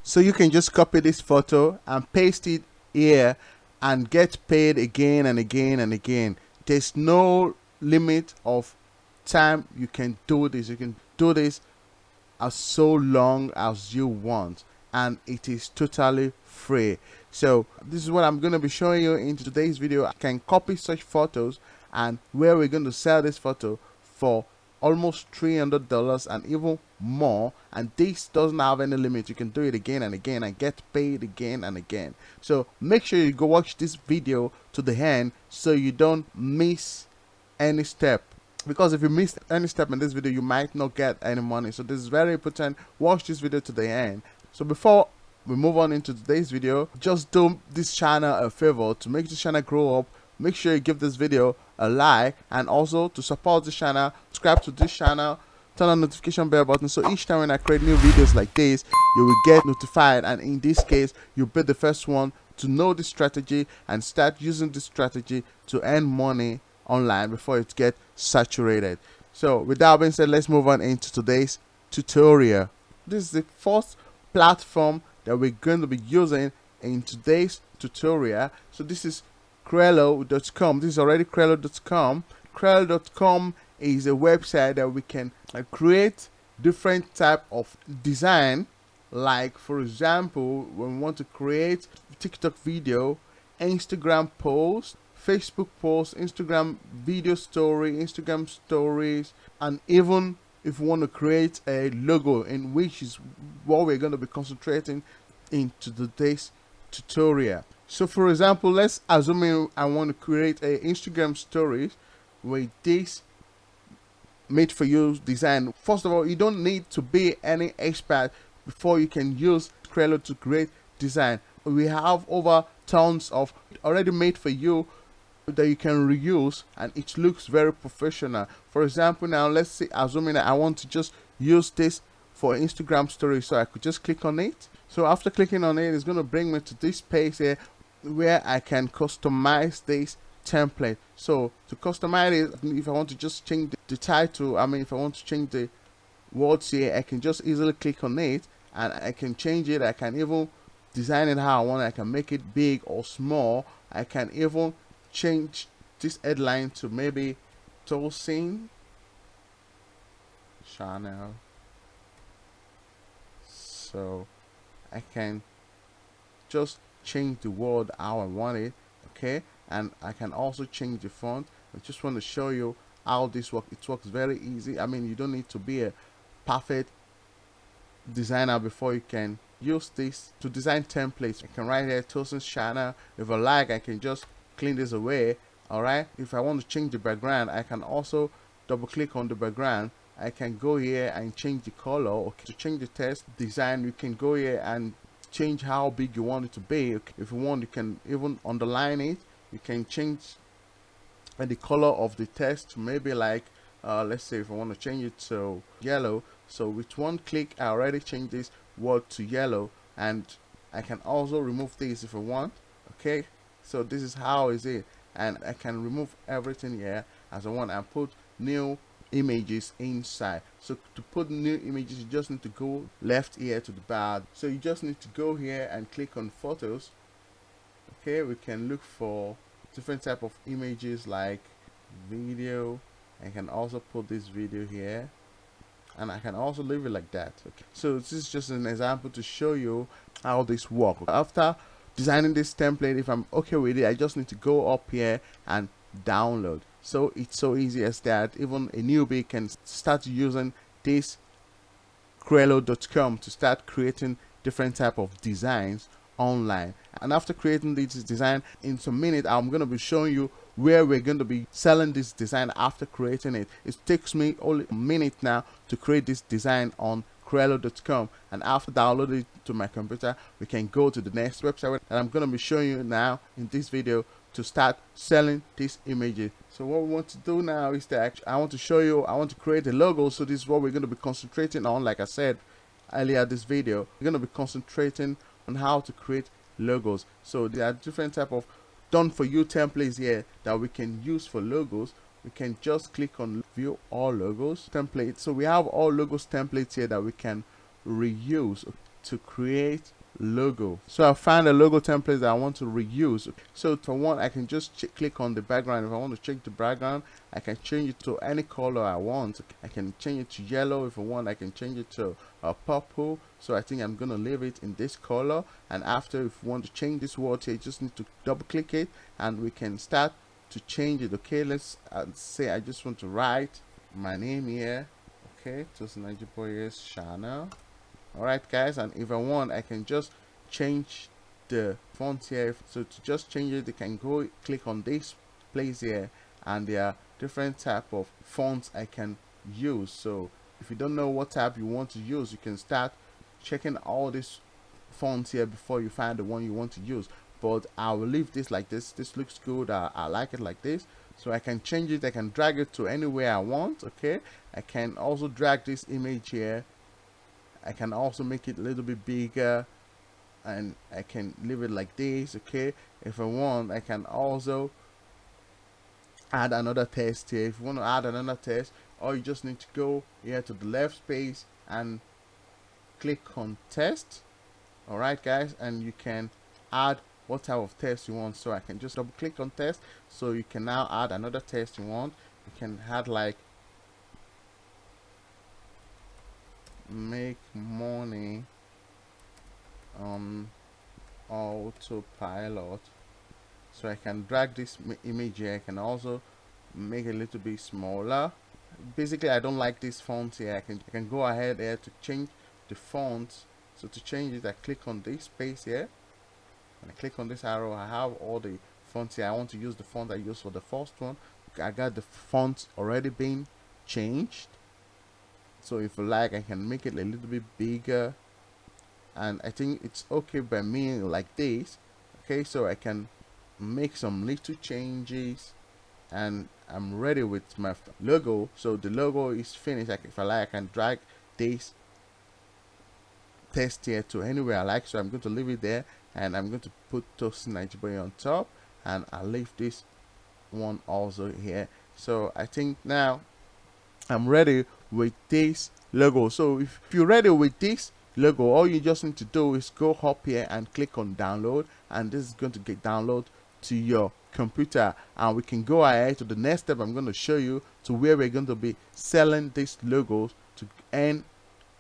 So you can just copy this photo and paste it here and get paid again and again and again. There's no limit of time you can do this. You can do this as so long as you want, and it is totally free. So this is what I'm going to be showing you in today's video. I can copy such photos, and where we're going to sell this photo for almost $300 and even more, and this doesn't have any limit. You can do it again and again and get paid again and again. So make sure you go watch this video to the end so you don't miss any step, because if you miss any step in this video you might not get any money. So this is very important. Watch this video to the end. So before we move on into today's video, just do this channel a favor. To make this channel grow up, make sure you give this video a like, and also to support this channel, subscribe to this channel, turn on the notification bell button, so each time when I create new videos like this you will get notified, and in this case you'll be the first one to know this strategy and start using this strategy to earn money online before it gets saturated. So with that being said, let's move on into today's tutorial. This is the first platform that we're going to be using in today's tutorial. So this is Crello.com. This is already Crello.com. Crello.com is a website that we can create different type of design. Like for example, when we want to create TikTok video, Instagram post, Facebook post, Instagram video story, Instagram stories, and even if we want to create a logo, in which is what we're going to be concentrating into today's tutorial. So for example, let's assume I want to create a Instagram stories with this made for you design. First of all, you don't need to be any expert before you can use Crello to create design. We have over tons of already made for you that you can reuse, and it looks very professional. For example, now let's say assuming that I want to just use this for Instagram story, so I could just click on it. So after clicking on it, it's going to bring me to this page here where I can customize this template. So to customize it, if I want to just change the title, if I want to change the words here, I can just easily click on it and I can change it. I can even design it how I want. I can make it big or small. I can even change this headline to maybe Tosin channel. So I can just change the word how I want it, okay? And I can also change the font. I just want to show you how this works. It works very easy. You don't need to be a perfect designer before you can use this to design templates. I can write here Tosin's channel. If I like, I can just clean this away. All right, if I want to change the background, I can also double click on the background. I can go here and change the color. Okay, to change the text design, you can go here and change how big you want it to be. Okay. If you want, you can even underline it. You can change the color of the text to maybe like let's say if I want to change it to yellow, so with one click I already changed this word to yellow, and I can also remove this if I want. Okay, so this is how is it, and I can remove everything here as I want and put new images inside. So to put new images, you just need to go left here to the bar. So you just need to go here and click on photos. Okay, we can look for different type of images like video. I can also put this video here, and I can also leave it like that. Okay, so this is just an example to show you how this works. After designing this template, if I'm okay with it, I just need to go up here and download. So it's so easy as that. Even a newbie can start using this Crello.com to start creating different type of designs online. And after creating this design, in some minute I'm going to be showing you where we're going to be selling this design after creating it. It takes me only a minute now to create this design on Crello.com, and after downloading it to my computer, we can go to the next website that I'm going to be showing you now in this video to start selling these images. So what we want to do now is that I want to show you, I want to create a logo. So this is what we're going to be concentrating on. Like I said earlier this video, we're going to be concentrating on how to create logos. So there are different type of done for you templates here that we can use for logos. We can just click on view all logos templates. So we have all logos templates here that we can reuse to create logo. So I found a logo template that I want to reuse. So for one, I can just click on the background. If I want to change the background, I can change it to any color I want. I can change it to yellow. If I want, I can change it to purple. So I think I'm gonna leave it in this color. And after, if you want to change this word here, you just need to double click it and we can start to change it. Okay, let's say I just want to write my name here. Okay, Tosin Ajiboye's channel. Alright guys, and if I want, I can just change the font here. So to just change it, you can go click on this place here, and there are different type of fonts I can use. So if you don't know what type you want to use, you can start checking all these fonts here before you find the one you want to use. But I will leave this like this. This looks good. I like it like this. So I can change it. I can drag it to anywhere I want. Okay, I can also drag this image here. I can also make it a little bit bigger, and I can leave it like this. Okay, if I want, I can also add another text here. If you want to add another text, or you just need to go here to the left space and click on text. Alright guys, and you can add what type of text you want. So I can just double click on text, so you can now add another text you want. You can add like make money on autopilot. So I can drag this image here. I can also make it a little bit smaller. Basically, I don't like this font here. I can go ahead here to change the font. So to change it, I click on this space here, and I click on this arrow. I have all the fonts here. I want to use the font I used for the first one. I got the font already being changed. So if you like, I can make it a little bit bigger, and I think it's okay by me like this. Okay, so I can make some little changes, and I'm ready with my logo. So the logo is finished. If I like, I can drag this text here to anywhere I like. So I'm going to leave it there, and I'm going to put Tosin Ajiboye on top, and I'll leave this one also here. So I think now I'm ready with this logo. So if you're ready with this logo, all you just need to do is go up here and click on download, and this is going to get download to your computer, and we can go ahead to the next step. I'm going to show you to where we're going to be selling these logos to earn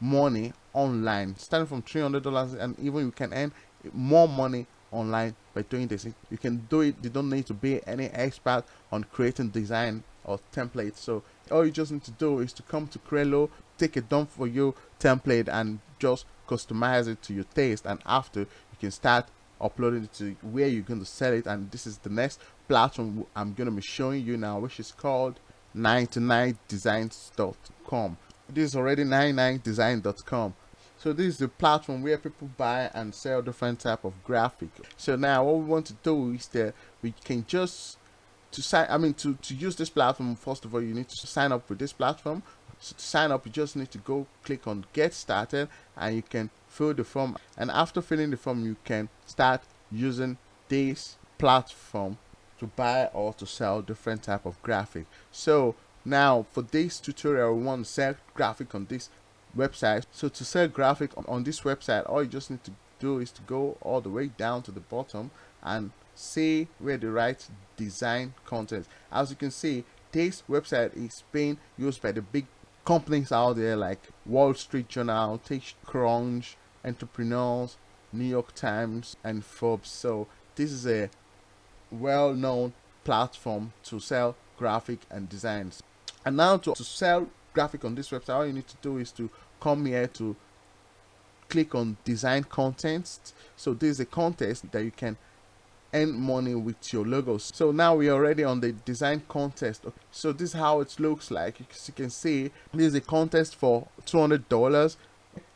money online, starting from $300, and even you can earn more money online by doing this. You can do it. You don't need to be any expert on creating design or templates. So all you just need to do is to come to Crello, take a done for you template, and just customize it to your taste, and after you can start uploading it to where you're going to sell it. And this is the next platform I'm going to be showing you now, which is called 99designs.com. This is already 99design.com. So this is the platform where people buy and sell different type of graphic. So now what we want to do is that we can just to use this platform. First of all, you need to sign up with this platform. So to sign up, you just need to go click on get started, and you can fill the form, and after filling the form, you can start using this platform to buy or to sell different type of graphic. So now for this tutorial, we want to sell graphic on this website. So to sell graphic on this website, all you just need to do is to go all the way down to the bottom and see where they write design content. As you can see, this website is being used by the big companies out there like Wall Street Journal, TechCrunch, Entrepreneurs, New York Times, and Forbes. So this is a well-known platform to sell graphic and designs. And now to sell graphic on this website, all you need to do is to come here to click on design contents. So this is a contest that you can earn money with your logos. So now we are already on the design contest. So this is how it looks like. As you can see, this is a contest for $200,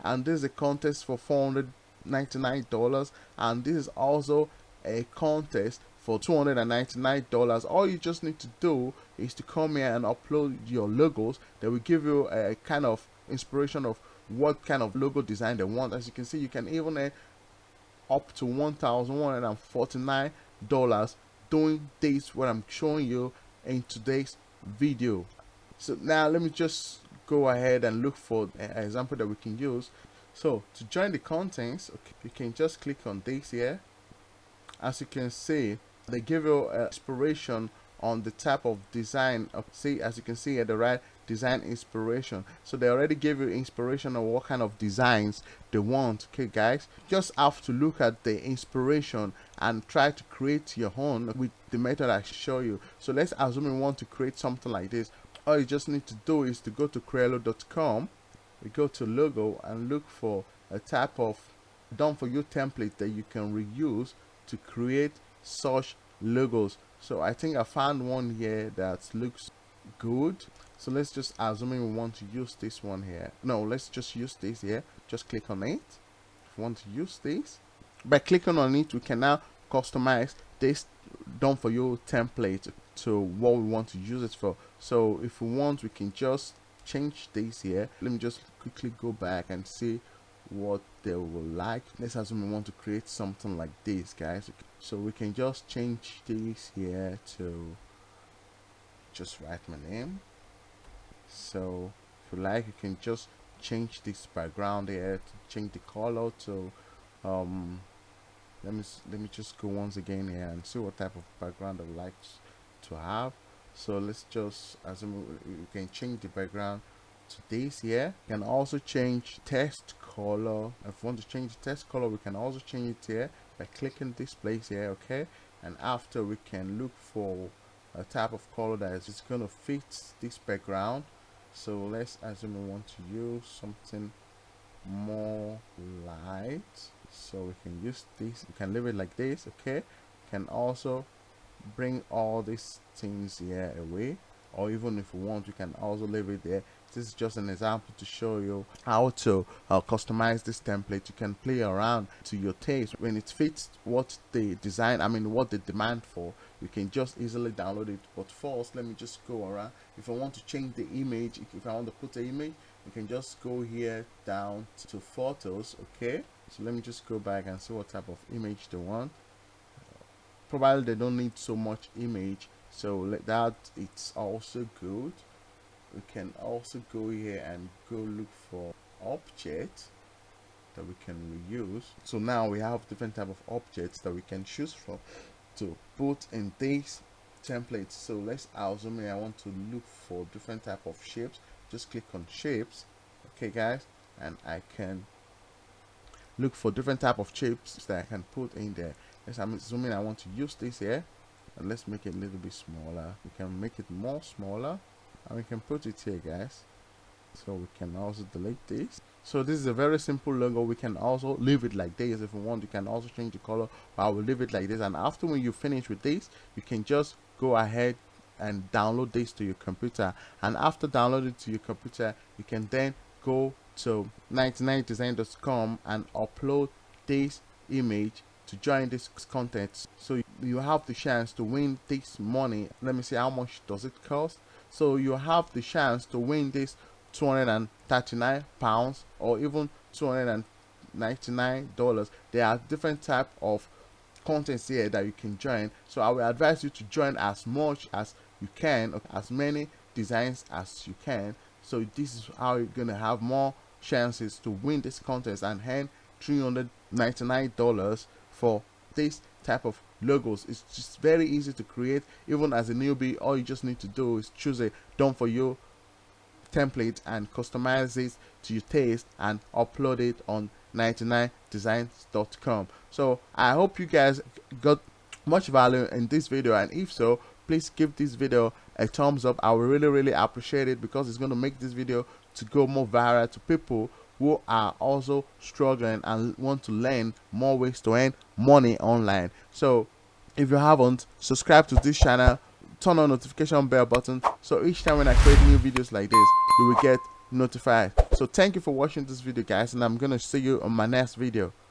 and this is a contest for $499, and this is also a contest for $299. All you just need to do is to come here and upload your logos. That will give you a kind of inspiration of what kind of logo design they want. As you can see, you can even earn up to $1,149 doing this what I'm showing you in today's video. So now let me just go ahead and look for an example that we can use. So to join the contents, okay, you can just click on this here. As you can see, they give you inspiration on the type of design. See, as you can see at the right, design inspiration. So they already gave you inspiration on what kind of designs they want. Okay guys, just have to look at the inspiration and try to create your own with the method I show you. So let's assume you want to create something like this. All you just need to do is to go to crealo.com. We go to logo and look for a type of done for you template that you can reuse to create such logos. So I think I found one here that looks good. So let's just assume we want to use this one here. No, let's just use this here. Just click on it. If you want to use this, by clicking on it, we can now customize this done for you template to what we want to use it for. So if we want, we can just change this here. Let me just quickly go back and see what they will like. Let's assume we want to create something like this, guys. So we can just change this here to just write my name. So if you like, you can just change this background here to change the color to let me just go once again here and see what type of background I would like to have. So let's just assume we can change the background to this here. You can also change text color. If we want to change the text color, we can also change it here by clicking this place here. Okay, and after we can look for a type of color that is just going to fit this background. So let's assume we want to use something more light, so we can use this. We can leave it like this. Okay, we can also bring all these things here away, or even if we want, we can also leave it there. This is just an example to show you how to customize this template. You can play around to your taste. When it fits what they design, what they demand for, you can just easily download it. But first, let me just go around. If I want to change the image, if I want to put an image, you can just go here down to photos. Okay, so let me just go back and see what type of image they want. Probably they don't need so much image, so like that, it's also good. We can also go here and go look for objects that we can reuse. So now we have different type of objects that we can choose from to put in this template. So let's assume I want to look for different type of shapes. Just click on shapes. Okay guys, and I can look for different type of shapes that I can put in there. Let's assuming I want to use this here, and let's make it a little bit smaller. We can make it more smaller, and we can put it here, guys. So we can also delete this. So this is a very simple logo. We can also leave it like this if we want. You can also change the color, but I will leave it like this. And after when you finish with this, you can just go ahead and download this to your computer. And after downloading it to your computer, you can then go to 99design.com and upload this image to join this content. So you have the chance to win this money. Let me see, how much does it cost? So you have the chance to win this £239 or even $299. There are different type of contents here that you can join. So I will advise you to join as much as you can, as many designs as you can. So this is how you're gonna have more chances to win this contest and earn $399 for this type of logos. It's just very easy to create. Even as a newbie, all you just need to do is choose a done for you template and customize it to your taste and upload it on 99designs.com. So I hope you guys got much value in this video, and if so, please give this video a thumbs up. I will really appreciate it, because it's going to make this video to go more viral to people who are also struggling and want to learn more ways to earn money online. So if you haven't, subscribe to this channel, turn on notification bell button, so each time when I create new videos like this, you will get notified. So thank you for watching this video, guys, and I'm gonna see you on my next video.